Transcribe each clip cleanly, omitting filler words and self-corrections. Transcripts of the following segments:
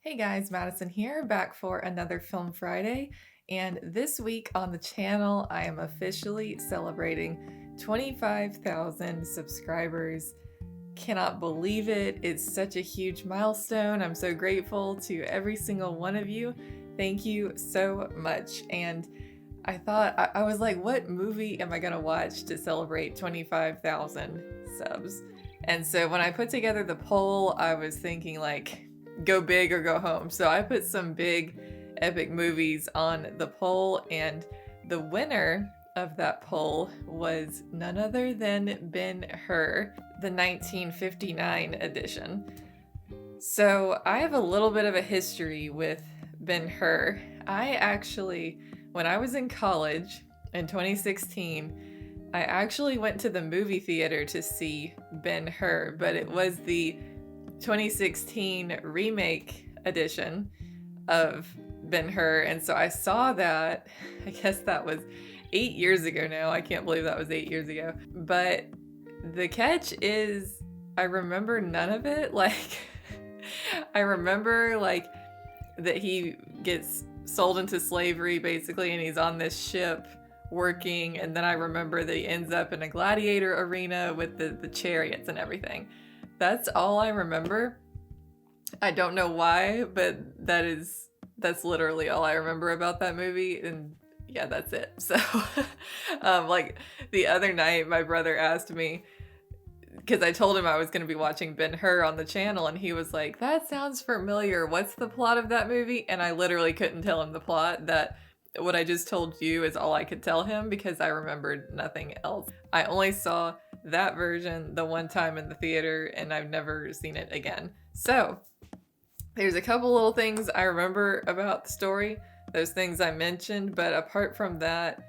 Hey guys, Madison here, back for another Film Friday. And this week on the channel, I am officially celebrating 25,000 subscribers. Cannot believe it. It's such a huge milestone. I'm so grateful to every single one of you. Thank you so much. And I thought, I was like, what movie am I gonna watch to celebrate 25,000 subs? And so when I put together the poll, I was thinking like, go big or go home. So I put some big epic movies on the poll, and the winner of that poll was none other than Ben-Hur, the 1959 edition. So I have a little bit of a history with Ben-Hur. I actually, when I was in college in 2016, I actually went to the movie theater to see Ben-Hur, but it was the 2016 remake edition of Ben-Hur, and so I saw that. I guess that was 8 years ago now. I can't believe that was 8 years ago. But the catch is I remember none of it. Like, I remember like that he gets sold into slavery basically, and he's on this ship working, and then I remember that he ends up in a gladiator arena with the chariots and everything. That's all I remember. I don't know why, but that's literally all I remember about that movie, and yeah, that's it. So, like the other night, my brother asked me, because I told him I was going to be watching Ben-Hur on the channel, and he was like, that sounds familiar. What's the plot of that movie? And I literally couldn't tell him the plot. That what I just told you is all I could tell him because I remembered nothing else. I only saw that version the one time in the theater, and I've never seen it again. So there's a couple little things I remember about the story, those things I mentioned, but apart from that,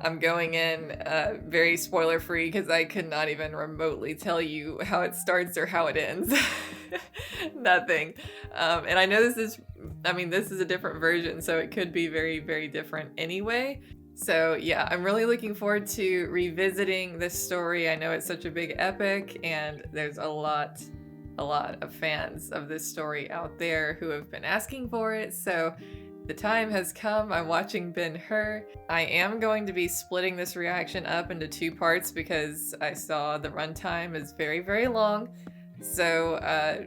I'm going in very spoiler free because I could not even remotely tell you how it starts or how it ends. Nothing. And I know this is a different version, so it could be very, very different anyway. So yeah, I'm really looking forward to revisiting this story. I know it's such a big epic, and there's a lot of fans of this story out there who have been asking for it. So the time has come. I'm watching Ben-Hur. I am going to be splitting this reaction up into 2 parts because I saw the runtime is very, very long. So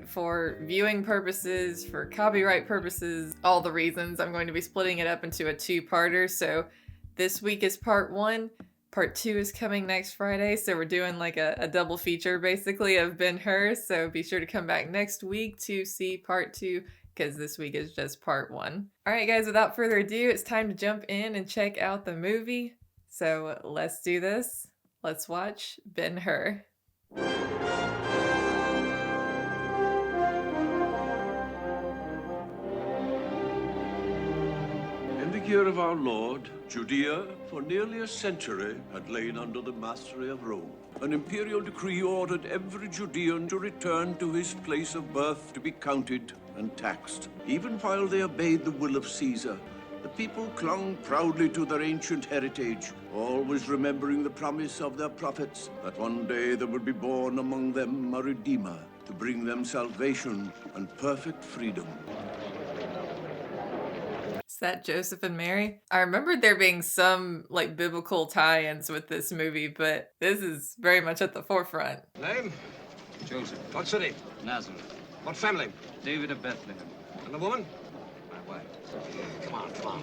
for viewing purposes, for copyright purposes, all the reasons, I'm going to be splitting it up into a 2-parter. So this week is part 1. Part 2 is coming next Friday. So we're doing like a double feature basically of Ben-Hur. So be sure to come back next week to see part 2, because this week is just part 1. All right, guys, without further ado, it's time to jump in and check out the movie. So let's do this. Let's watch Ben-Hur. In the year of our Lord, Judea, for nearly a century, had lain under the mastery of Rome. An imperial decree ordered every Judean to return to his place of birth to be counted and taxed. Even while they obeyed the will of Caesar, the people clung proudly to their ancient heritage, always remembering the promise of their prophets that one day there would be born among them a Redeemer to bring them salvation and perfect freedom. Is that Joseph and Mary? I remembered there being some like biblical tie-ins with this movie, but this is very much at the forefront. Name? Joseph. What city? Nazareth. What family? David of Bethlehem. And the woman? My wife. Come on.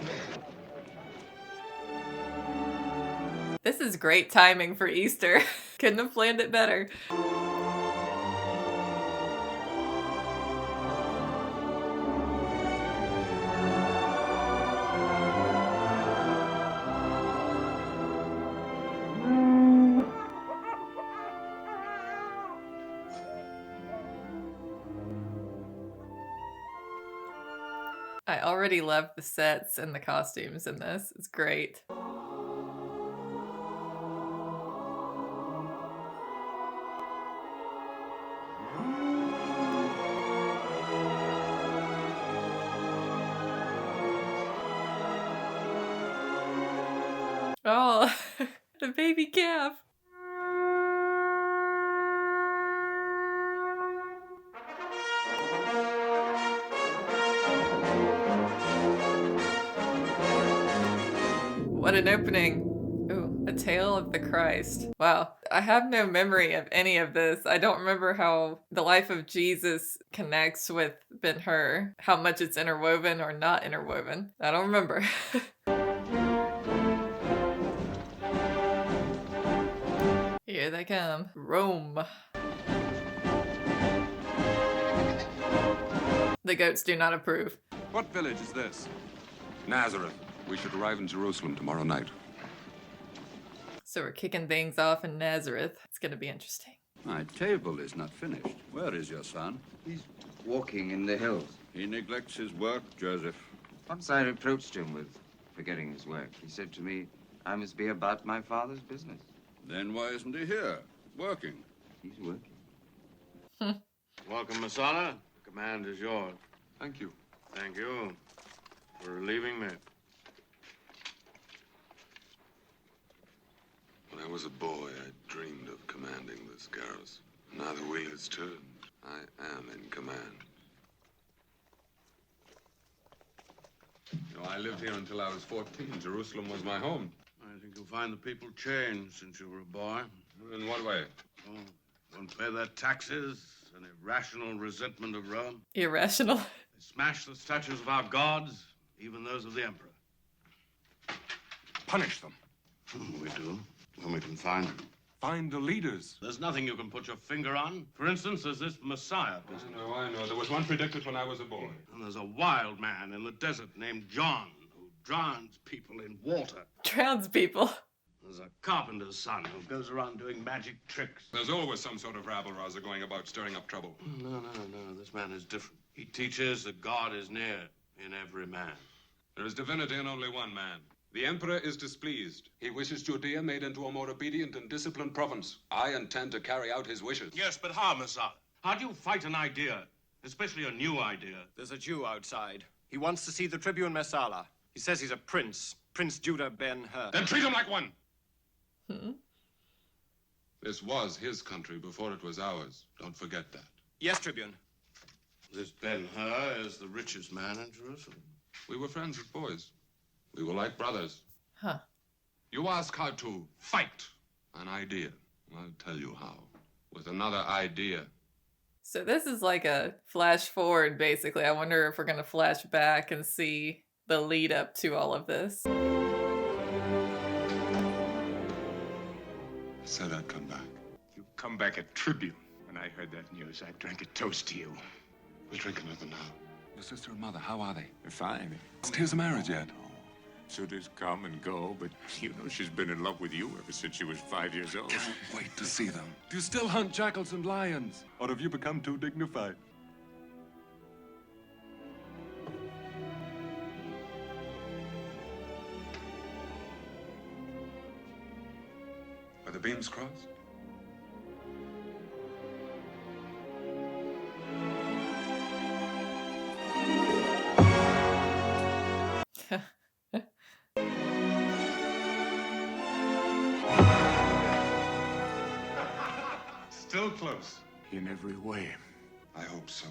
This is great timing for Easter. Couldn't have planned it better. I already love the sets and the costumes in this. It's great. Oh, the baby calf. What an opening. Ooh, A Tale of the Christ. Wow. I have no memory of any of this. I don't remember how the life of Jesus connects with Ben-Hur, how much it's interwoven or not interwoven. I don't remember. Here they come. Rome. The goats do not approve. What village is this? Nazareth. We should arrive in Jerusalem tomorrow night. So we're kicking things off in Nazareth. It's going to be interesting. My table is not finished. Where is your son? He's walking in the hills. He neglects his work, Joseph. Once I reproached him with forgetting his work. He said to me, I must be about my father's business. Then why isn't he here, working? He's working. Welcome, Masala. The command is yours. Thank you. Thank you for relieving me. When I was a boy, I dreamed of commanding this garrison. Now the wheel has turned. I am in command. You know, I lived here until I was 14. Jerusalem was my home. I think you'll find the people changed since you were a boy. In what way? Oh, won't pay their taxes, an irrational resentment of Rome. Irrational. They smash the statues of our gods, even those of the emperor. Punish them. We do, when we can find them. Find the leaders. There's nothing you can put your finger on. For instance, there's this Messiah business. I know. There was one predicted when I was a boy. And there's a wild man in the desert named John who drowns people in water. Drowns people. There's a carpenter's son who goes around doing magic tricks. There's always some sort of rabble-rouser going about stirring up trouble. No. This man is different. He teaches that God is near in every man. There is divinity in only one man. The emperor is displeased. He wishes Judea made into a more obedient and disciplined province. I intend to carry out his wishes. Yes, but how, Messiah? How do you fight an idea, especially a new idea? There's a Jew outside. He wants to see the Tribune Messala. He says he's a prince. Prince Judah Ben-Hur. Then treat him like one! Hmm? This was his country before it was ours. Don't forget that. Yes, Tribune. This Ben-Hur is the richest man in Jerusalem. We were friends as boys. We were like brothers. Huh. You ask how to fight an idea. I'll tell you how. With another idea. So this is like a flash forward, basically. I wonder if we're going to flash back and see the lead up to all of this. I said I'd come back. You come back a Tribune. When I heard that news, I drank a toast to you. We'll drink another now. Your sister and mother, how are they? They're fine. Here's a marriage yet. Suitors come and go, but you know she's been in love with you ever since she was 5 years old. Can't wait to see them. Do you still hunt jackals and lions? Or have you become too dignified? Are the beams crossed? Still close. In every way. I hope so.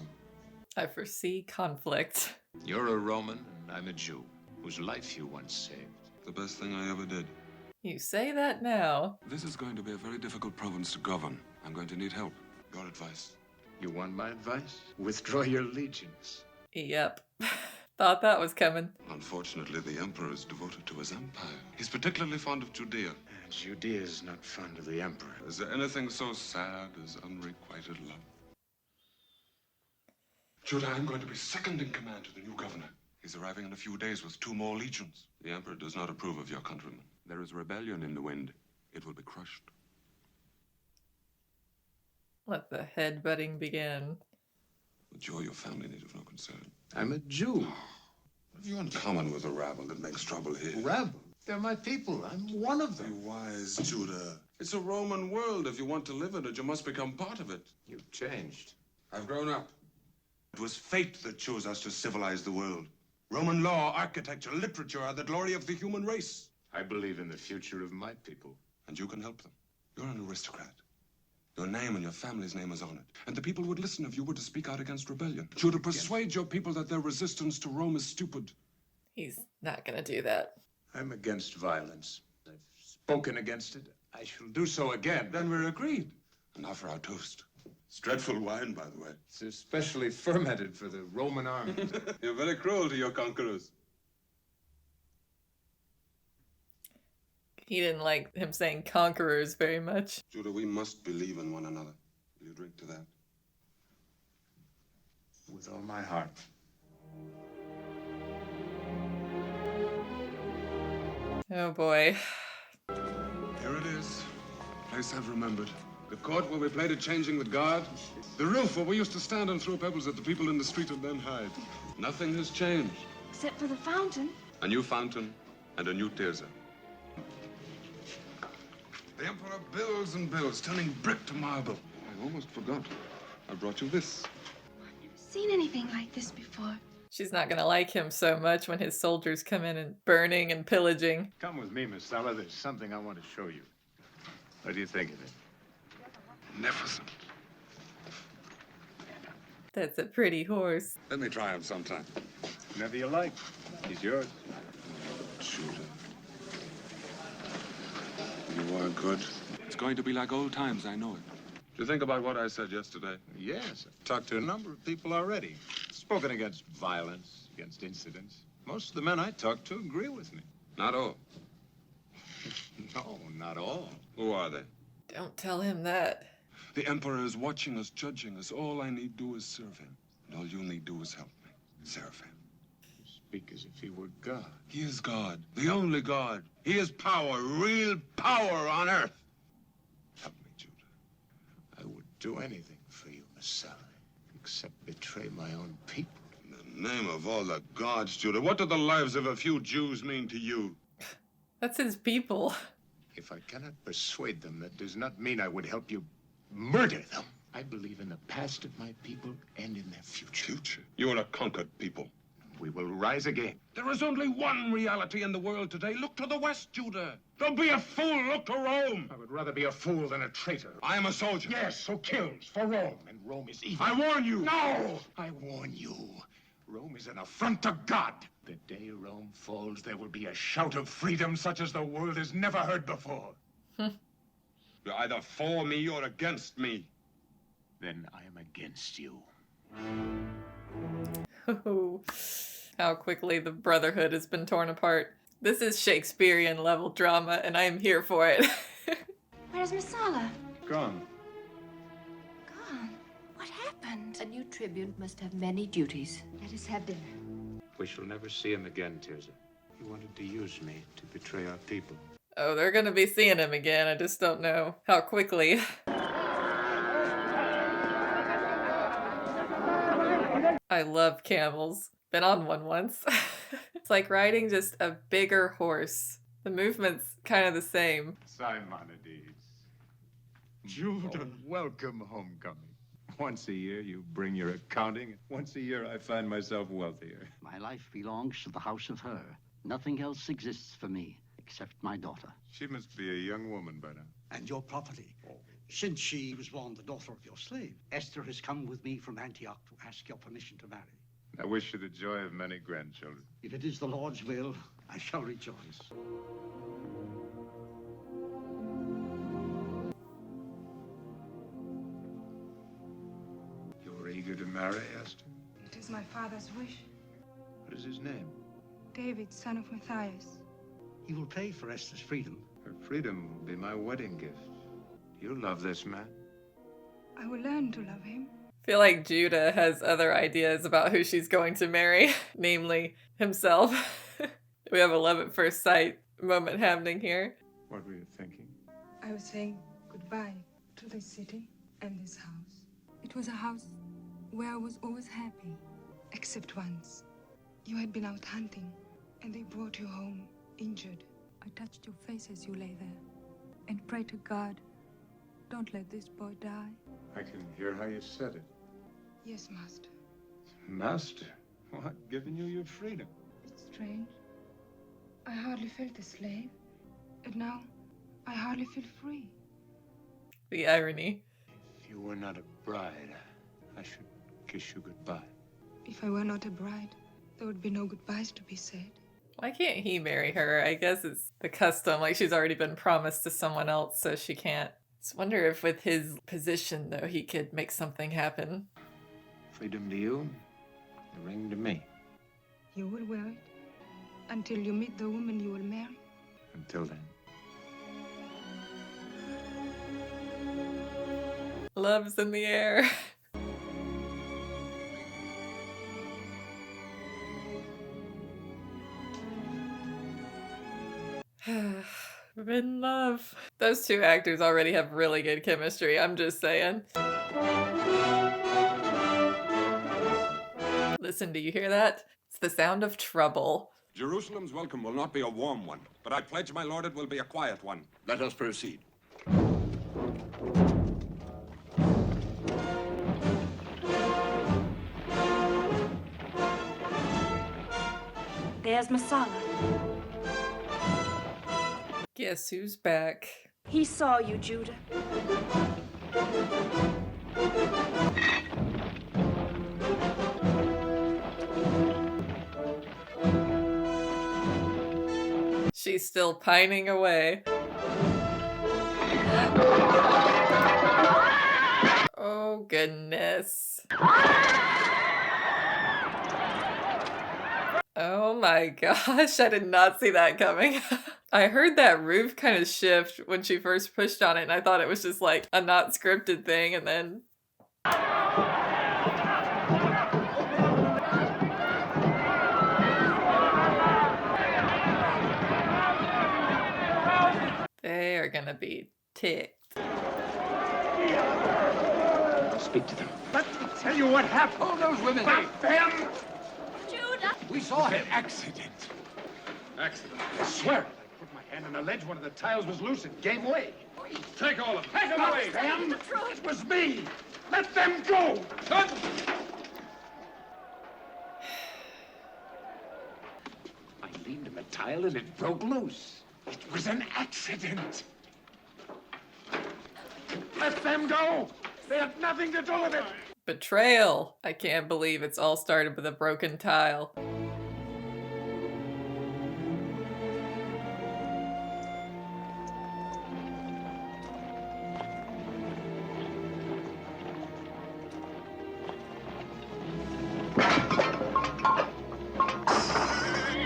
I foresee conflict. You're a Roman, and I'm a Jew, whose life you once saved. The best thing I ever did. You say that now. This is going to be a very difficult province to govern. I'm going to need help. Your advice. You want my advice? Withdraw your legions. Yep. Thought that was coming. Unfortunately, the emperor is devoted to his empire. He's particularly fond of Judea. Judea is not fond of the emperor. Is there anything so sad as unrequited love? Judah, I'm going to be second in command to the new governor. He's arriving in a few days with 2 more legions. The emperor does not approve of your countrymen. There is rebellion in the wind. It will be crushed. Let the headbutting begin. But you or your family need have no concern. I'm a Jew. What have you in common with a rabble that makes trouble here? Rabble. They're my people. I'm one of Be them. wise, Judah. It's a Roman world. If you want to live in it, you must become part of it. You've changed. I've grown up. It was fate that chose us to civilize the world. Roman law, architecture, literature are the glory of the human race. I believe in the future of my people. And you can help them. You're an aristocrat. Your name and your family's name is on it. And the people would listen if you were to speak out against rebellion. Judah, persuade your people that their resistance to Rome is stupid. He's not gonna do that. I'm against violence. I've spoken against it. I shall do so again. Then we're agreed. And now for our toast. It's dreadful wine, by the way. It's especially fermented for the Roman army. You're very cruel to your conquerors. He didn't like him saying conquerors very much. Judah, we must believe in one another. Will you drink to that? With all my heart. Oh boy. Here it is. Place I've remembered. The court where we played at changing the guard. The roof where we used to stand and throw pebbles at the people in the street and then hide. Nothing has changed. Except for the fountain. A new fountain and a new Tirza. The Emperor builds and builds, turning brick to marble. I almost forgot. I brought you this. I've never seen anything like this before. She's not gonna like him so much when his soldiers come in and burning and pillaging. Come with me, Miss Sala. There's something I want to show you. What do you think of it? Magnificent. That's a pretty horse. Let me try him sometime. Whenever you like. He's yours. Judah. You are good. It's going to be like old times, I know it. Do you think about what I said yesterday? Yes, I've talked to a number of people already. Spoken against violence, against incidents. Most of the men I talk to agree with me. Not all. No, not all. Who are they? Don't tell him that. The Emperor is watching us, judging us. All I need do is serve him. And all you need do is help me. Serve him. You speak as if he were God. He is God, the only God. He is power, real power on earth. Help me, Judah. I would do anything for you, Messiah, except betray my own people. In the name of all the gods, Judah, what do the lives of a few Jews mean to you? That's his people. If I cannot persuade them, that does not mean I would help you murder them. I believe in the past of my people and in their future. Future? You are a conquered people. We will rise again. There is only one reality in the world today. Look to the west, Judah. Don't be a fool. Look to Rome. I would rather be a fool than a traitor. I am a soldier. Yes, who kills for Rome, and Rome is evil. I warn you. No! I warn you. Rome is an affront to God. The day Rome falls, there will be a shout of freedom such as the world has never heard before. You're either for me or against me. Then I am against you. How quickly the Brotherhood has been torn apart. This is Shakespearean level drama, and I am here for it. Where's Messala? Gone. Gone? What happened? A new tribune must have many duties. Let us have dinner. We shall never see him again, Tirza. He wanted to use me to betray our people. Oh, they're gonna be seeing him again. I just don't know how quickly. I love camels. Been on one once. It's like riding just a bigger horse. The movement's kind of the same. Simonides. Judah. Welcome homecoming. Once a year you bring your accounting. Once a year I find myself wealthier. My life belongs to the house of her. Nothing else exists for me except my daughter. She must be a young woman by now. And your property, since she was born the daughter of your slave. Esther has come with me from Antioch to ask your permission to marry. I wish you the joy of many grandchildren. If it is the Lord's will, I shall rejoice. You were eager to marry, Esther? It is my father's wish. What is his name? David, son of Matthias. He will pay for Esther's freedom. Her freedom will be my wedding gift. You love this man? I will learn to love him. I feel like Judah has other ideas about who she's going to marry, namely himself. We have a love at first sight moment happening here. What were you thinking? I was saying goodbye to this city and this house. It was a house where I was always happy, except once. You had been out hunting, and they brought you home injured. I touched your face as you lay there, and prayed to God, don't let this boy die. I can hear how you said it. Yes, Master. Master? What? Giving you your freedom? It's strange. I hardly felt a slave, and now I hardly feel free. The irony. If you were not a bride, I should kiss you goodbye. If I were not a bride, there would be no goodbyes to be said. Why can't he marry her? I guess it's the custom, like she's already been promised to someone else, so she can't. Just wonder if with his position, though, he could make something happen. Freedom to you, the ring to me. You will wear it until you meet the woman you will marry. Until then. Love's in the air. In love. Those two actors already have really good chemistry, I'm just saying. Listen, do you hear that? It's the sound of trouble. Jerusalem's welcome will not be a warm one, but I pledge, my lord, it will be a quiet one. Let us proceed. There's Masala. Guess who's back? He saw you, Judah. She's still pining away. Oh, goodness. Oh my gosh, I did not see that coming. I heard that roof kind of shift when she first pushed on it, and I thought it was just like a not scripted thing, and then... They are gonna be ticked. I'll speak to them. Let me tell you what happened. Oh, those women. Stop them! Judah! We saw an accident. Accident? I swear it. I put my hand on a ledge, one of the tiles was loose, it gave way. Take all of them. Take them away, them! It was me! Let them go! I leaned on the tile and it broke loose. It was an accident. Let them go! They had nothing to do with it! Betrayal! I can't believe it's all started with a broken tile.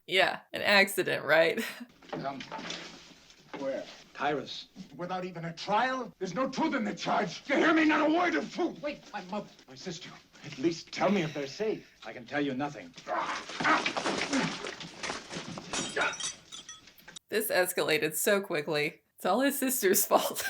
Yeah, an accident, right? Where? Tyrus. Without even a trial? There's no truth in the charge. You hear me? Not a word of truth. Wait, my mother, my sister. At least tell me if they're safe. I can tell you nothing. This escalated so quickly. It's all his sister's fault.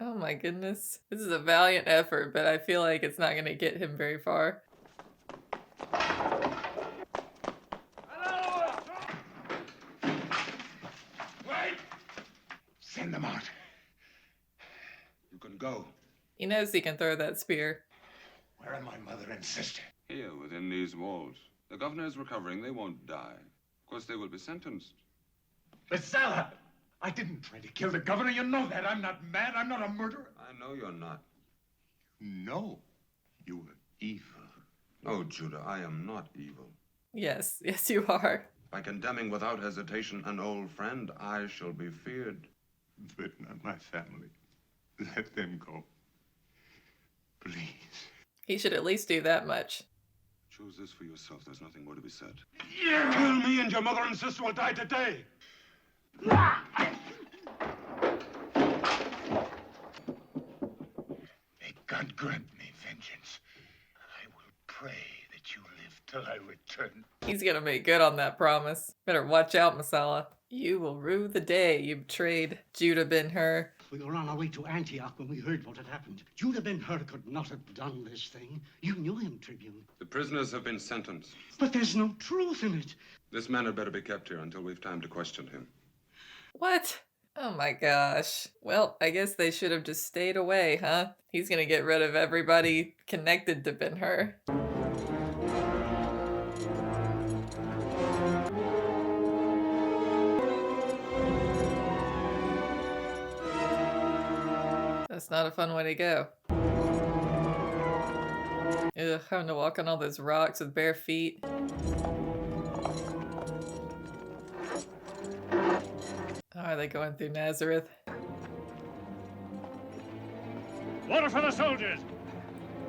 Oh my goodness. This is a valiant effort, but I feel like it's not going to get him very far. Wait! Send them out. You can go. He knows he can throw that spear. Where are my mother and sister? Here, within these walls. The governor is recovering. They won't die. Of course, they will be sentenced. Masala! I didn't try to kill the governor. You know that. I'm not mad. I'm not a murderer. I know you're not. No. You were evil. Oh, Judah, I am not evil. Yes, yes you are. By condemning without hesitation an old friend, I shall be feared. But not my family. Let them go. Please. He should at least do that much. Choose this for yourself. There's nothing more to be said. Kill me and your mother and sister will die today. May God grant me vengeance. I will pray that you live till I return. He's gonna make good on that promise. Better watch out, Masala. You will rue the day you betrayed Judah Ben-Hur. We were on our way to Antioch when we heard what had happened. Judah Ben-Hur could not have done this thing. You knew him, Tribune. The prisoners have been sentenced. But there's no truth in it. This man had better be kept here until we've time to question him. What? Oh my gosh. Well, I guess they should have just stayed away, huh? He's gonna get rid of everybody connected to Ben-Hur. That's not a fun way to go. Ugh, having to walk on all those rocks with bare feet. Oh, are they going through Nazareth? Water for the soldiers!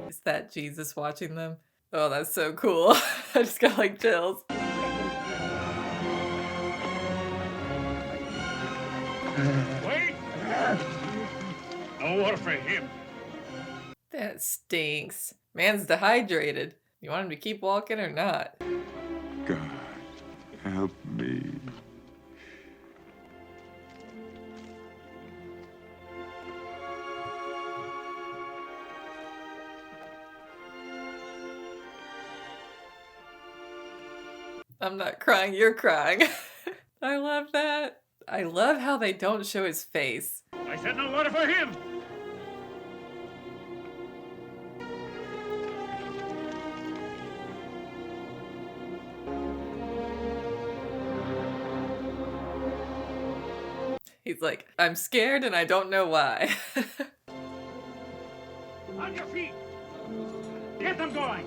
Is that Jesus watching them? Oh, that's so cool. I just got like chills. Wait! No water for him. That stinks. Man's dehydrated. You want him to keep walking or not? God, help me. I'm not crying, you're crying. I love that. I love how they don't show his face. I said no water for him! He's like, I'm scared and I don't know why. On your feet! Get them going!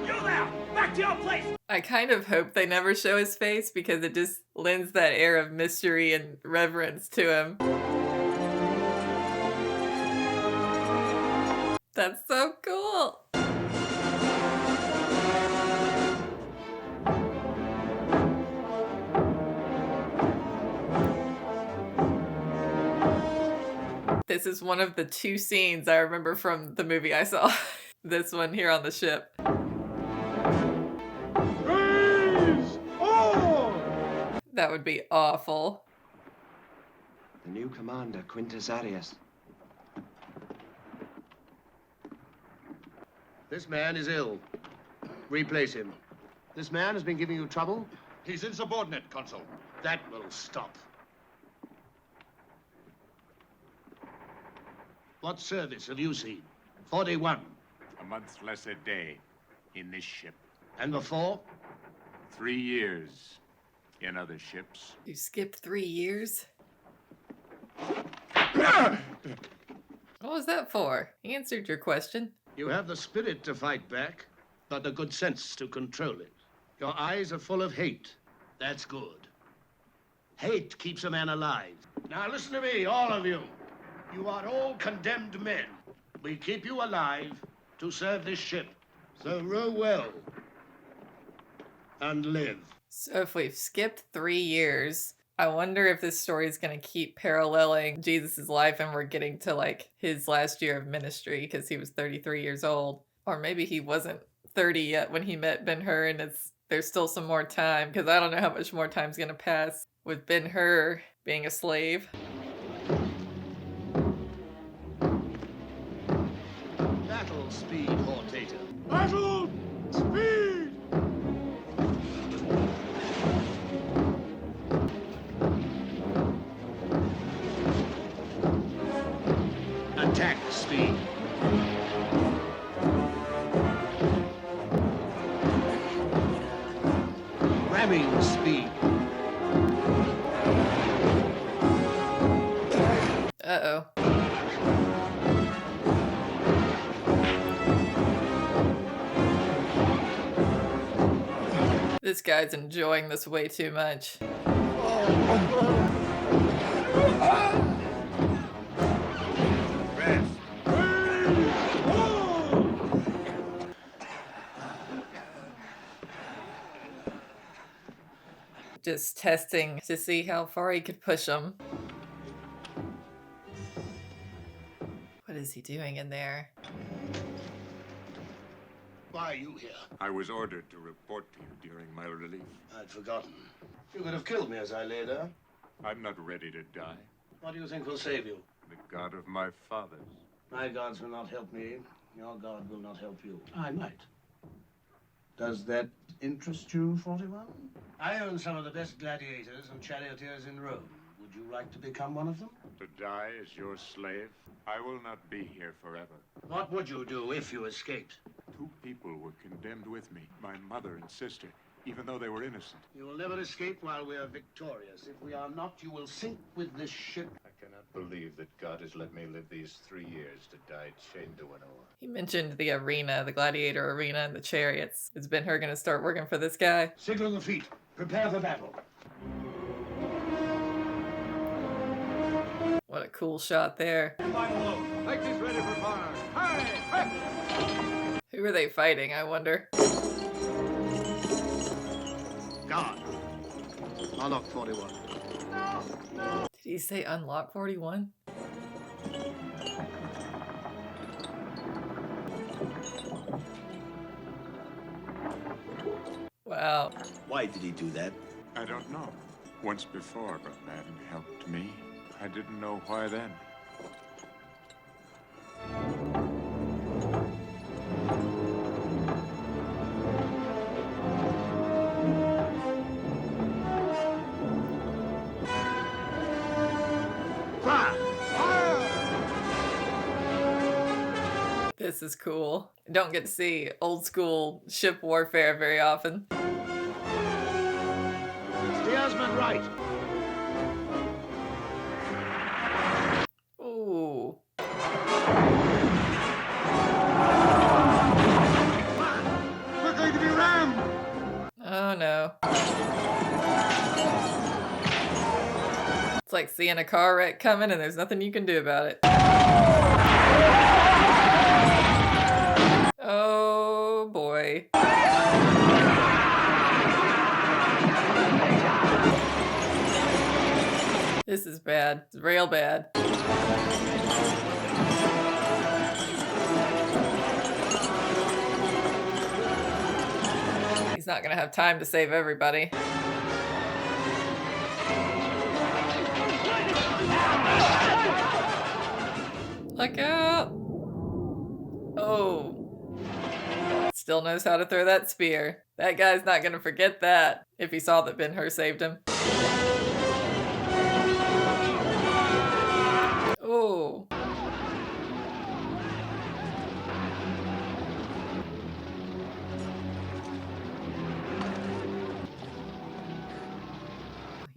You there! Back to your place! I kind of hope they never show his face because it just lends that air of mystery and reverence to him. That's so cool! This is one of the 2 scenes I remember from the movie I saw. This one here on the ship. Freeze! Oh! That would be awful. The new commander, Quintus Arias. This man is ill. Replace him. This man has been giving you trouble? He's insubordinate, Consul. That will stop. What service have you seen? 41. A month less a day in this ship. And before? 3 years in other ships. You skipped 3 years? What was that for? He answered your question. You have the spirit to fight back, but the good sense to control it. Your eyes are full of hate. That's good. Hate keeps a man alive. Now listen to me, all of you. You are all condemned men. We keep you alive to serve this ship. So row well and live. So if we've skipped 3 years, I wonder if this story is going to keep paralleling Jesus' life and we're getting to like his last year of ministry because he was 33 years old. Or maybe he wasn't 30 yet when he met Ben-Hur and there's still some more time because I don't know how much more time's going to pass with Ben-Hur being a slave. Battle speed, Hortator. Battle speed! Attack speed. Ramming speed. Uh-oh. This guy's enjoying this way too much. Just testing to see how far he could push him. What is he doing in there? Why are you here? I was ordered to report to you during my relief. I'd forgotten. You could have killed me as I lay there. I'm not ready to die. What do you think will save you? The God of my fathers. My gods will not help me. Your God will not help you. I might. Does that interest you, 41? I own some of the best gladiators and charioteers in Rome. Would you like to become one of them? To die as your slave? I will not be here forever. What would you do if you escaped? 2 people were condemned with me, my mother and sister, even though they were innocent. You will never escape while we are victorious. If we are not, you will sink with this ship. I cannot believe that God has let me live these 3 years to die chained to an oar. He mentioned the arena, the gladiator arena, and the chariots. Is Ben-Hur gonna start working for this guy? Signal the fleet. Prepare for battle. What a cool shot there. Make this ready for fire. Hey! Who are they fighting, I wonder? Guard. Unlock 41. Did he say unlock 41? Wow. Why did he do that? I don't know. Once before, but man helped me. I didn't know why then. This is cool. Don't get to see old school ship warfare very often. Steersman right. Ooh. We're going to be rammed. Oh no. It's like seeing a car wreck coming and there's nothing you can do about it. Oh boy. This is bad. It's real bad. He's not gonna have time to save everybody. Look out! Oh. Still knows how to throw that spear. That guy's not gonna forget that if he saw that Ben-Hur saved him. Oh.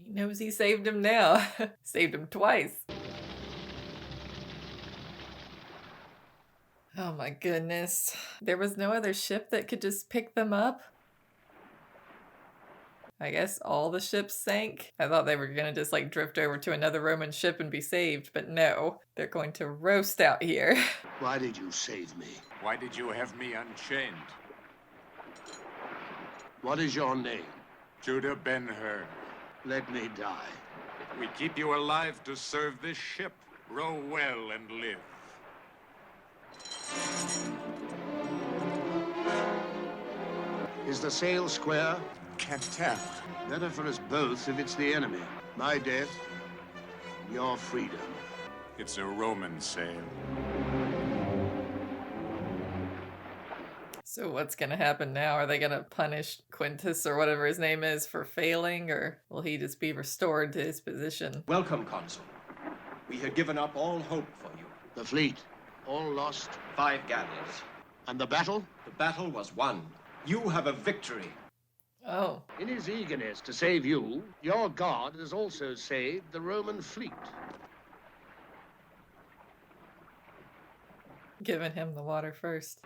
He knows he saved him now. Saved him twice. Oh my goodness. There was no other ship that could just pick them up? I guess all the ships sank? I thought they were gonna just like drift over to another Roman ship and be saved, but no. They're going to roast out here. Why did you save me? Why did you have me unchained? What is your name? Judah Ben-Hur. Let me die. We keep you alive to serve this ship. Row well and live. Is the sail square? Can't tell. Better for us both if it's the enemy. My death, your freedom. It's a Roman sail. So what's gonna happen now? Are they gonna punish Quintus or whatever his name is for failing, or will he just be restored to his position? Welcome, Consul. We had given up all hope for you. The fleet, all lost. 5 galleys. And the battle? The battle was won. You have a victory. Oh. In his eagerness to save you, your god has also saved the Roman fleet. Giving him the water first.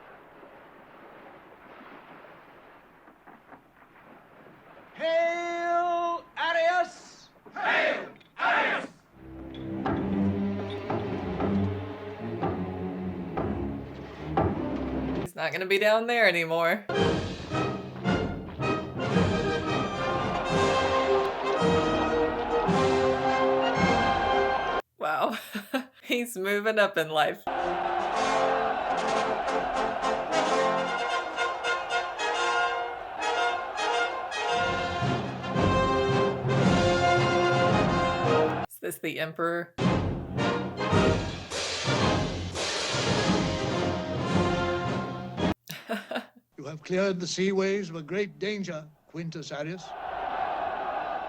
Hail Arius! Hail Arius! He's not gonna be down there anymore. Wow. He's moving up in life. Is this the Emperor? You have cleared the seaways of a great danger, Quintus Arius.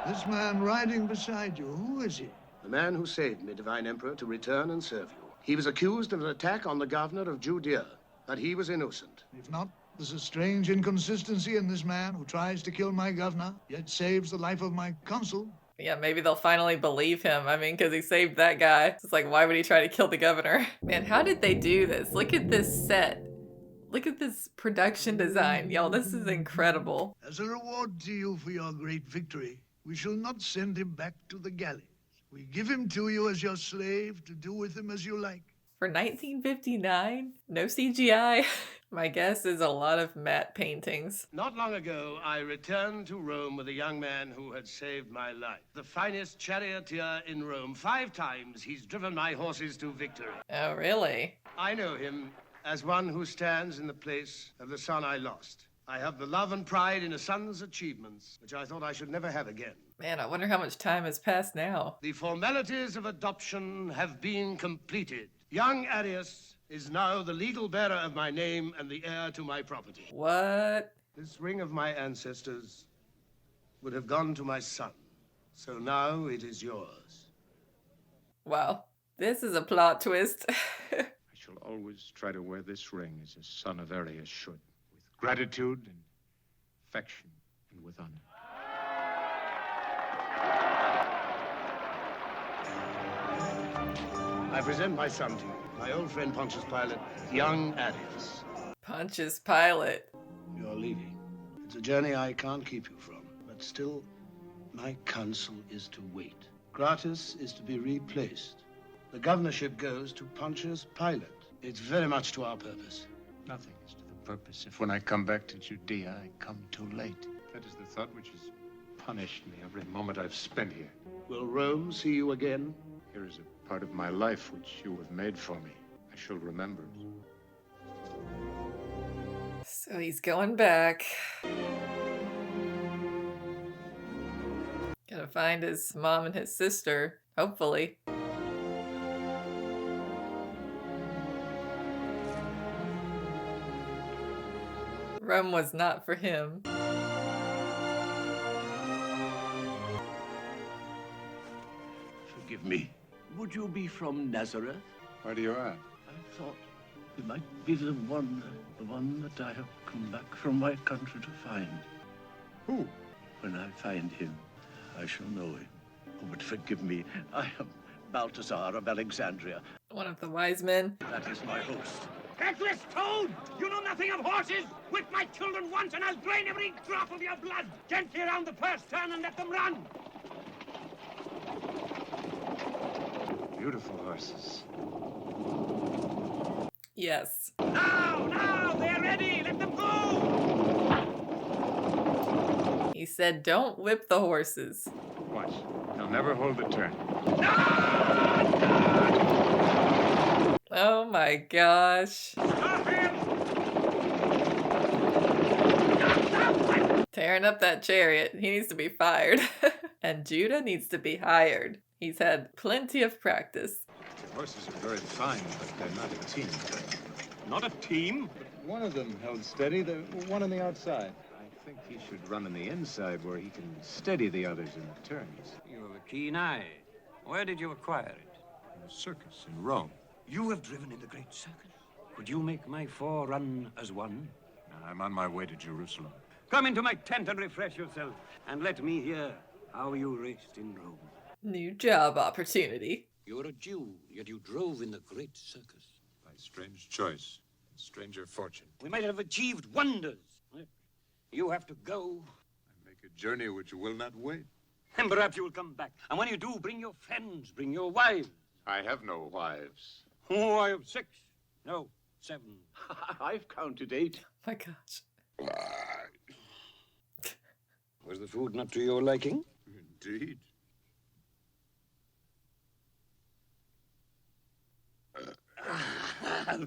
This man riding beside you, who is he? The man who saved me, Divine Emperor, to return and serve you. He was accused of an attack on the governor of Judea, but he was innocent. If not, there's a strange inconsistency in this man who tries to kill my governor, yet saves the life of my consul. Yeah, maybe they'll finally believe him. I mean, because he saved that guy. It's like, why would he try to kill the governor? Man, how did they do this? Look at this set. Look at this production design. Y'all, this is incredible. As a reward to you for your great victory, we shall not send him back to the galleys. We give him to you as your slave to do with him as you like. For 1959? No CGI? My guess is a lot of matte paintings. Not long ago, I returned to Rome with a young man who had saved my life. The finest charioteer in Rome. 5 times he's driven my horses to victory. Oh, really? I know him as one who stands in the place of the son I lost. I have the love and pride in a son's achievements, which I thought I should never have again. Man, I wonder how much time has passed now. The formalities of adoption have been completed. Young Arius is now the legal bearer of my name and the heir to my property. What? This ring of my ancestors would have gone to my son, so now it is yours. Wow, this is a plot twist. I shall always try to wear this ring as a son of Arius should, with gratitude and affection and with honor. I present my son to you, my old friend Pontius Pilate, young Arius. Pontius Pilate. You're leaving. It's a journey I can't keep you from, but still, my counsel is to wait. Gratus is to be replaced. The governorship goes to Pontius Pilate. It's very much to our purpose. Nothing is to the purpose if when I come back to Judea, I come too late. That is the thought which has punished me every moment I've spent here. Will Rome see you again? Here is a part of my life which you have made for me. I shall remember it. So he's going back. Gonna find his mom and his sister, hopefully. Rome was not for him. Forgive me. Would you be from Nazareth? Why do you ask? I thought you might be the one that I have come back from my country to find. Who? When I find him, I shall know him. Oh, but forgive me, I am Balthazar of Alexandria. One of the wise men. That is my host. Headless toad! You know nothing of horses! Whip my children once and I'll drain every drop of your blood! Gently around the first turn and let them run! Beautiful horses. Yes. Now! They're ready! Let them go! He said, don't whip the horses. Watch. They'll never hold the turn. Oh my gosh. Tearing up that chariot. He needs to be fired. And Judah needs to be hired. He's had plenty of practice. The horses are very fine, but they're not a team. Not a team? But one of them held steady, the one on the outside. I think he should run on the inside where he can steady the others in the turns. You have a keen eye. Where did you acquire it? In a circus in Rome. You have driven in the great circus. Could you make my 4 run as one? I'm on my way to Jerusalem. Come into my tent and refresh yourself, and let me hear how you raced in Rome. New job opportunity. You are a Jew, yet you drove in the great circus. By strange choice, stranger fortune. We might have achieved wonders. You have to go. I make a journey which will not wait. And perhaps you will come back. And when you do, bring your friends, bring your wives. I have no wives. Oh, I have 6. No, 7. I've counted 8. My gosh. Was the food not to your liking? Indeed.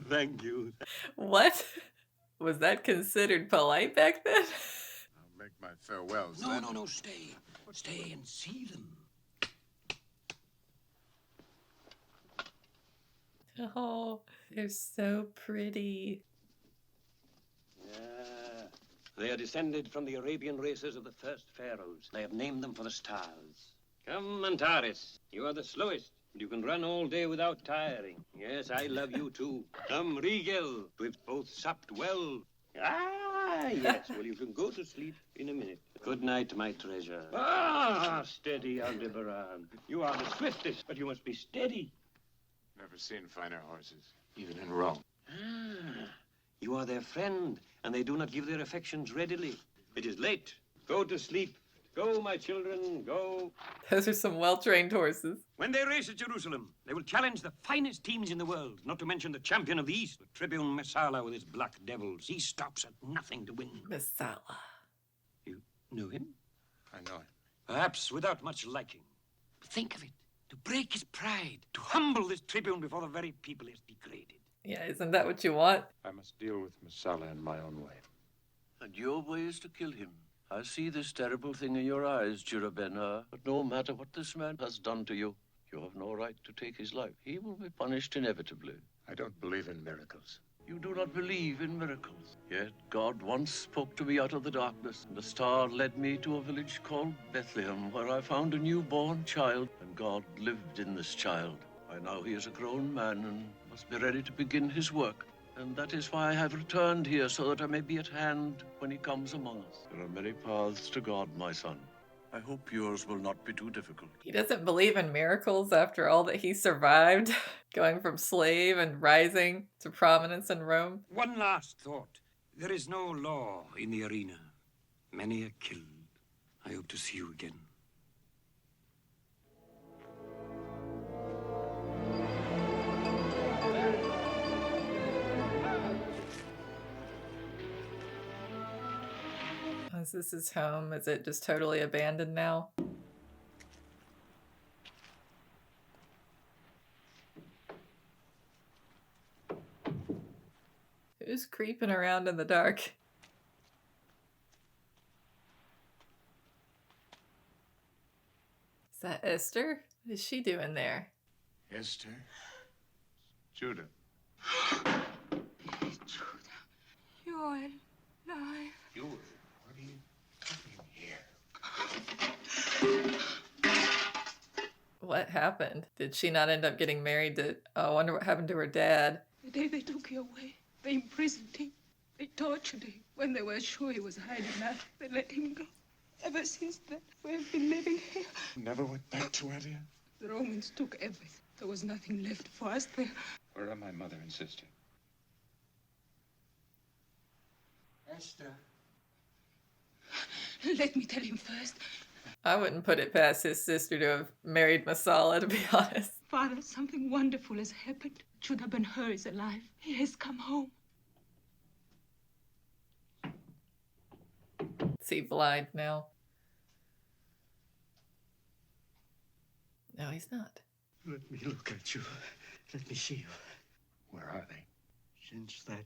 Thank you. What? Was that considered polite back then? I'll make my farewells No, then. no, stay. Stay and see them. Oh, they're so pretty. They are descended from the Arabian races of the first pharaohs. They have named them for the stars. Come, Antares. You are the slowest. You can run all day without tiring. Yes, I love you too. Come, Rigel. We've both supped well. Ah, yes. Well, you can go to sleep in a minute. Good night, my treasure. Steady, Aldebaran. You are the swiftest, but you must be steady. Never seen finer horses, even in Rome. You are their friend, and they do not give their affections readily. It is late. Go to sleep. Go, my children, go. Those are some well-trained horses. When they race at Jerusalem, they will challenge the finest teams in the world, not to mention the champion of the East, the Tribune Messala with his black devils. He stops at nothing to win. Messala. You know him? I know him. Perhaps without much liking. But think of it. To break his pride, to humble this Tribune before the very people he has degraded. Yeah, isn't that what you want? I must deal with Messala in my own way. And your way is to kill him. I see this terrible thing in your eyes, Ben-Hur. But no matter what this man has done to you, you have no right to take his life. He will be punished inevitably. I don't believe in miracles. You do not believe in miracles. Yet God once spoke to me out of the darkness, and a star led me to a village called Bethlehem, where I found a newborn child, and God lived in this child. By now he is a grown man and must be ready to begin his work. And that is why I have returned here, so that I may be at hand when he comes among us. There are many paths to God, my son. I hope yours will not be too difficult. He doesn't believe in miracles after all that he survived, going from slave and rising to prominence in Rome. One last thought. There is no law in the arena. Many are killed. I hope to see you again. Is this his home? Is it just totally abandoned now? Who's creeping around in the dark? Is that Esther? What is she doing there? Esther? Judah. You're alive. You were. What are you doing here? What happened? Did she not end up getting married to... Oh, I wonder what happened to her dad. The day they took you away, they imprisoned him. They tortured him. When they were sure he was hiding out, they let him go. Ever since then, we've been living here. Never went back to India? The Romans took everything. There was nothing left for us there. Where are my mother and sister? Esther. Let me tell him first. I wouldn't put it past his sister to have married Messala, to be honest. Father, something wonderful has happened. Judah Ben-Hur is alive. He has come home. Is he blind now? No, he's not. Let me look at you. Let me see you. Where are they? Since that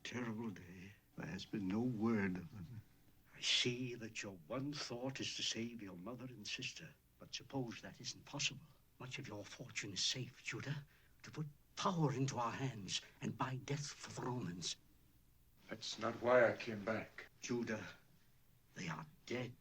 terrible day, there has been no word of them. I see that your one thought is to save your mother and sister. But suppose that isn't possible. Much of your fortune is safe, Judah. To put power into our hands and buy death for the Romans. That's not why I came back. Judah, they are dead.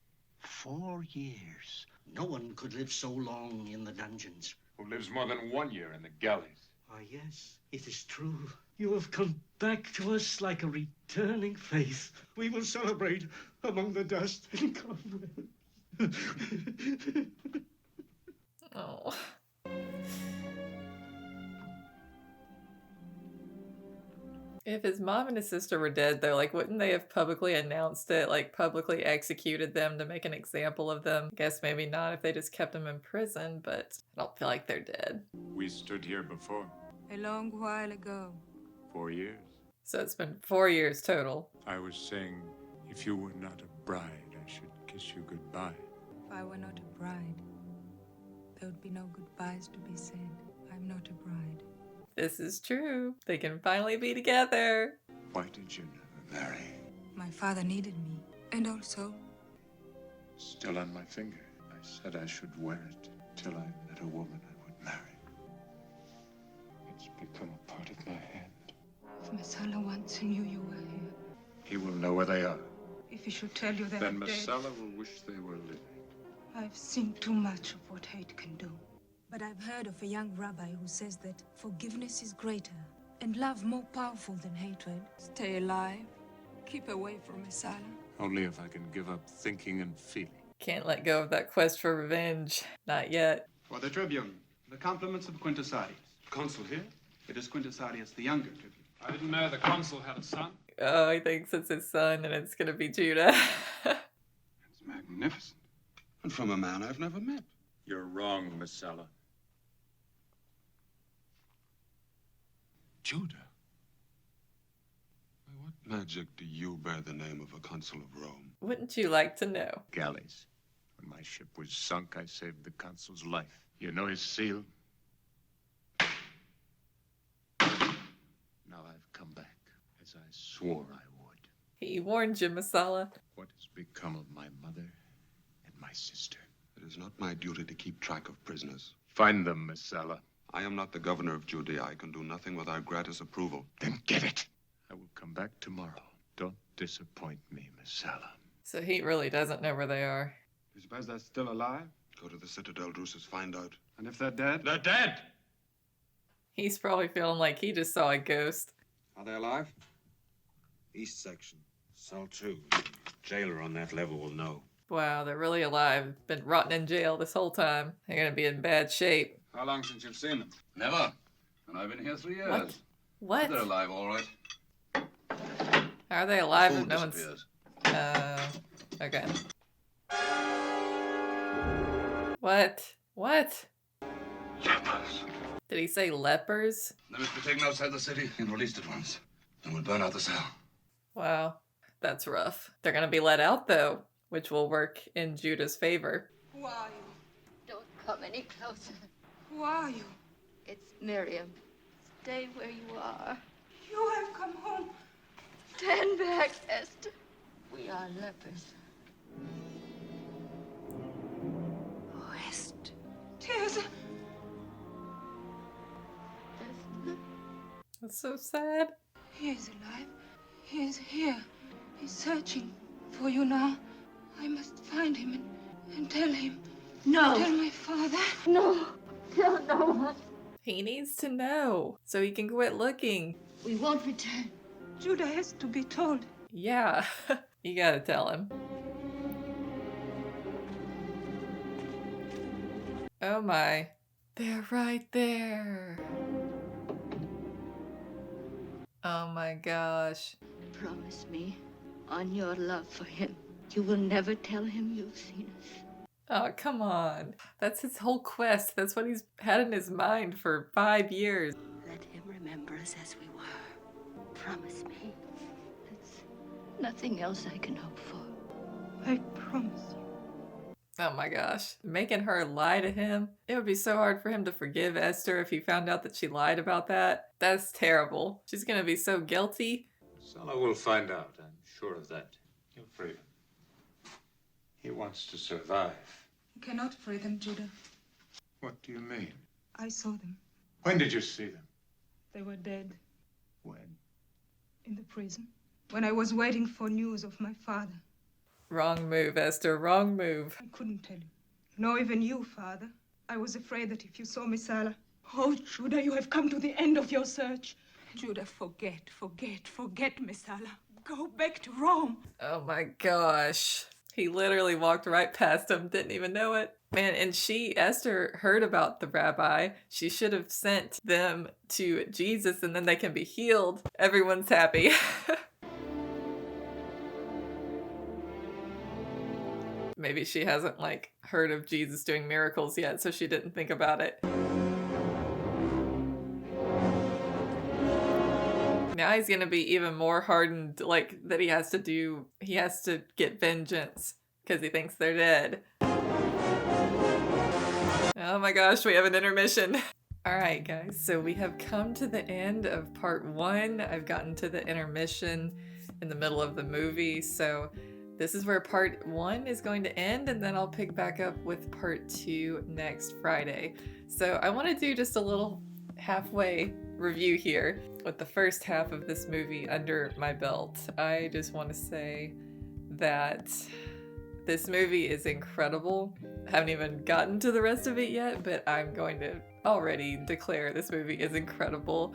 4 years. No one could live so long in the dungeons. Who lives more than 1 year in the galleys? Ah, yes, it is true. You have come back to us like a returning faith. We will celebrate among the dust in Conwell. Oh. If his mom and his sister were dead, though, like, wouldn't they have publicly announced it, like, publicly executed them to make an example of them? I guess maybe not if they just kept them in prison, but I don't feel like they're dead. We stood here before. A long while ago. 4 years. So it's been 4 years total. I was saying, if you were not a bride, I should kiss you goodbye. If I were not a bride, there would be no goodbyes to be said. I'm not a bride. This is true. They can finally be together. Why did you never marry? My father needed me. And also... Still on my finger. I said I should wear it till I met a woman I would marry. It's become a part of my hand. If Messala once knew you were here... He will know where they are. If he should tell you they're Then dead... Messala will wish they were living. I've seen too much of what hate can do. But I've heard of a young rabbi who says that forgiveness is greater and love more powerful than hatred. Stay alive Keep away from Messala. Only if I can give up thinking and feeling. Can't let go of that quest for revenge. Not yet. For the Tribune, the compliments of Quintus Arius. Consul here? It is Quintus Arius, the younger Tribune. I didn't know the consul had a son. Oh, he thinks it's his son and it's gonna be Judah. It's magnificent. And from a man I've never met. You're wrong, Messala. Judah? By what magic do you bear the name of a consul of Rome? Wouldn't you like to know? Galleys. When my ship was sunk, I saved the consul's life. You know his seal? Now I've come back, as I swore I would. He warned you, Messala. What has become of my mother and my sister? It is not my duty to keep track of prisoners. Find them, Messala. I am not the governor of Judea. I can do nothing without gratis approval. Then get it. I will come back tomorrow. Don't disappoint me, Messala. So he really doesn't know where they are. You suppose they're still alive? Go to the Citadel, Drusus, find out. And if they're dead? They're dead! He's probably feeling like he just saw a ghost. Are they alive? East section. Cell 2. Jailer on that level will know. Wow, they're really alive. Been rotting in jail this whole time. They're gonna be in bad shape. How long since you've seen them? Never. And I've been here 3 years. What? They're alive, all right. How are they alive if Food no one's... disappears. Okay. What? What? Lepers. Did he say lepers? They must be taken outside the city and released at once. And we'll burn out the cell. Wow, that's rough. They're gonna be let out though, which will work in Judah's favor. Who are you? Don't come any closer. Who are you? It's Miriam. Stay where you are. You have come home. Stand back, Esther. We are lepers. West. Tears. That's so sad. He is alive. He is here. He's searching for you now. I must find him and tell him. No. Tell my father. No. Tell no one. He needs to know so he can quit looking. We won't return. Judah has to be told. Yeah, you gotta tell him. Oh my. They're right there. Oh my gosh. Promise me, on your love for him, you will never tell him you've seen us. Oh, come on. That's his whole quest. That's what he's had in his mind for 5 years. Let him remember us as we were. Promise me. That's nothing else I can hope for. I promise you. Oh my gosh. Making her lie to him. It would be so hard for him to forgive Esther if he found out that she lied about that. That's terrible. She's gonna be so guilty. Messala will find out, I'm sure of that. He'll free them. He wants to survive. You cannot free them, Judah. What do you mean? I saw them. When did you see them? They were dead. When? In the prison. When I was waiting for news of my father. Wrong move, Esther. Wrong move. I couldn't tell you. Nor even you, Father. I was afraid that if you saw Messala... Oh, Judah, you have come to the end of your search. Judah, forget Messala. Go back to Rome. Oh my gosh. He literally walked right past him, didn't even know it. Man, and Esther heard about the rabbi. She should have sent them to Jesus and then they can be healed. Everyone's happy. Maybe she hasn't heard of Jesus doing miracles yet, so she didn't think about it. Now he's gonna be even more hardened, that he has to get vengeance because he thinks they're dead. Oh my gosh, we have an intermission. Alright guys, so we have come to the end of part 1. I've gotten to the intermission in the middle of the movie, so this is where part 1 is going to end, and then I'll pick back up with part 2 next Friday. So I want to do just a little halfway review here with the first half of this movie under my belt. I just want to say that this movie is incredible. I haven't even gotten to the rest of it yet, but I'm going to already declare this movie is incredible.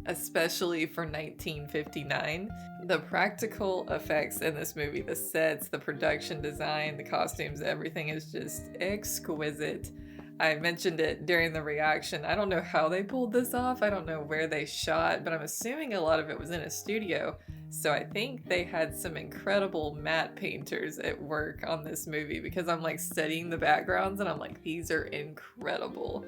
especially for 1959. The practical effects in this movie, the sets, the production design, the costumes, everything is just exquisite. I mentioned it during the reaction. I don't know how they pulled this off. I don't know where they shot, but I'm assuming a lot of it was in a studio. So I think they had some incredible matte painters at work on this movie, because I'm like studying the backgrounds and I'm like, these are incredible.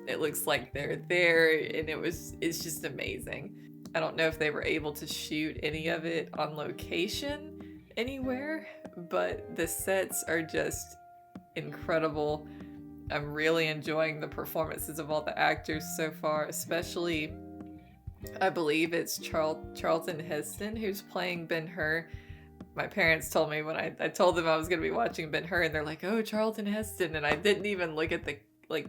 It looks like they're there, and it's just amazing. I don't know if they were able to shoot any of it on location anywhere, but the sets are just incredible. I'm really enjoying the performances of all the actors so far, especially, I believe it's Charlton Heston who's playing Ben-Hur. My parents told me when I told them I was going to be watching Ben-Hur, and they're like, oh, Charlton Heston, and I didn't even look at the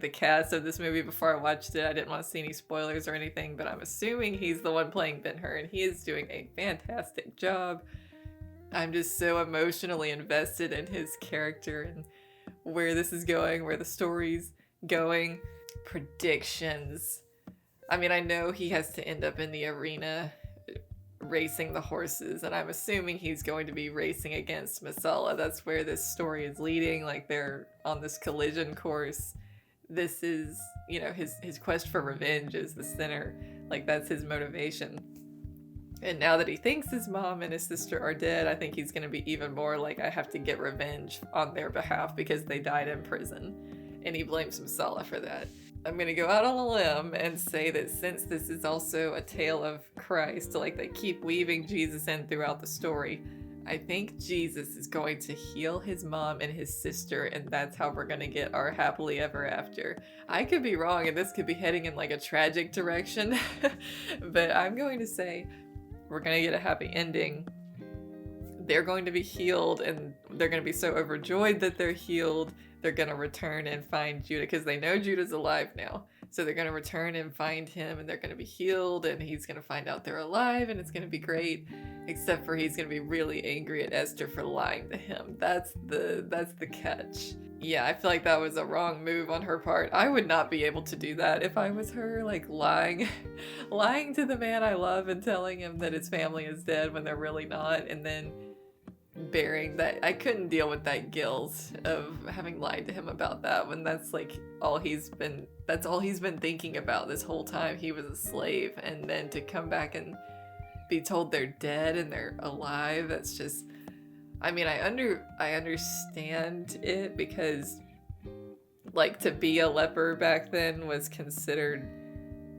cast of this movie before I watched it. I didn't want to see any spoilers or anything, but I'm assuming he's the one playing Ben-Hur, and he is doing a fantastic job. I'm just so emotionally invested in his character and where this is going, where the story's going. Predictions. I mean, I know he has to end up in the arena racing the horses, and I'm assuming he's going to be racing against Masala. That's where this story is leading. Like, they're on this collision course. This is, you know, his quest for revenge is the center. Like, that's his motivation. And now that he thinks his mom and his sister are dead, I think he's going to be even more like, I have to get revenge on their behalf because they died in prison. And he blames Masala for that. I'm going to go out on a limb and say that since this is also a tale of Christ, like they keep weaving Jesus in throughout the story, I think Jesus is going to heal his mom and his sister, and that's how we're going to get our happily ever after. I could be wrong, and this could be heading in like a tragic direction, but I'm going to say we're going to get a happy ending. They're going to be healed, and they're going to be so overjoyed that they're healed. They're going to return and find Judah, because they know Judah's alive now. So they're going to return and find him, and they're going to be healed, and he's going to find out they're alive, and it's going to be great. Except for he's going to be really angry at Esther for lying to him. That's the catch. Yeah, I feel like that was a wrong move on her part. I would not be able to do that if I was her, like lying to the man I love and telling him that his family is dead when they're really not, and then bearing that. I couldn't deal with that guilt of having lied to him about that, when that's like all he's been thinking about this whole time he was a slave, and then to come back and be told they're dead and they're alive. That's just, I mean, I understand it, because like to be a leper back then was considered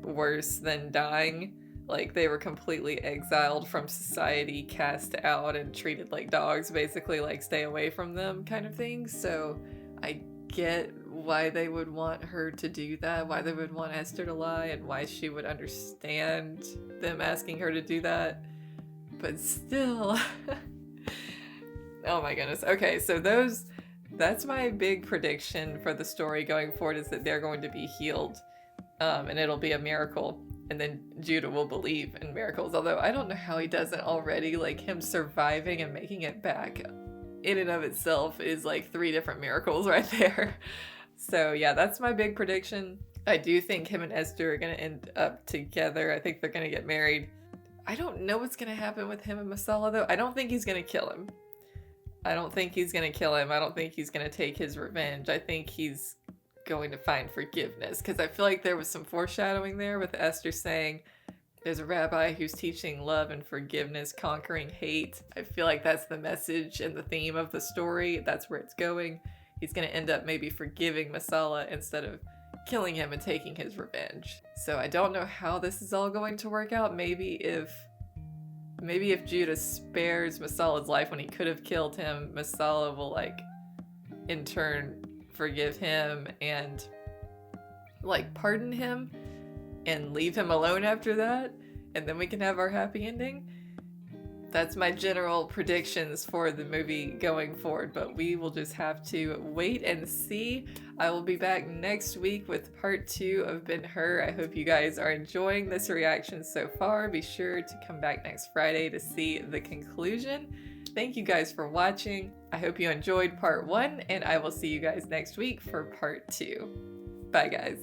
worse than dying. Like they were completely exiled from society, cast out, and treated like dogs, basically, like stay away from them kind of thing. So I get why they would want her to do that, why they would want Esther to lie, and why she would understand them asking her to do that. But still, oh my goodness. Okay, so that's my big prediction for the story going forward, is that they're going to be healed, and it'll be a miracle. And then Judah will believe in miracles, although I don't know how he doesn't already. Like, him surviving and making it back in and of itself is like 3 different miracles right there. So yeah, that's my big prediction. I do think him and Esther are going to end up together. I think they're going to get married. I don't know what's going to happen with him and Masala, though. I don't think he's going to kill him. I don't think he's going to kill him. I don't think he's going to take his revenge. I think he's going to find forgiveness, because I feel like there was some foreshadowing there with Esther saying there's a rabbi who's teaching love and forgiveness, conquering hate. I feel like that's the message and the theme of the story. That's where it's going. He's going to end up maybe forgiving Masala instead of killing him and taking his revenge. So I don't know how this is all going to work out. Maybe if Judah spares Masala's life when he could have killed him, Masala will like in turn forgive him and like pardon him and leave him alone after that, and then we can have our happy ending. That's my general predictions for the movie going forward, but we will just have to wait and see. I will be back next week with part 2 of Ben-Hur. I hope you guys are enjoying this reaction so far. Be sure to come back next Friday to see the conclusion. Thank you guys for watching. I hope you enjoyed part 1, and I will see you guys next week for part 2. Bye guys.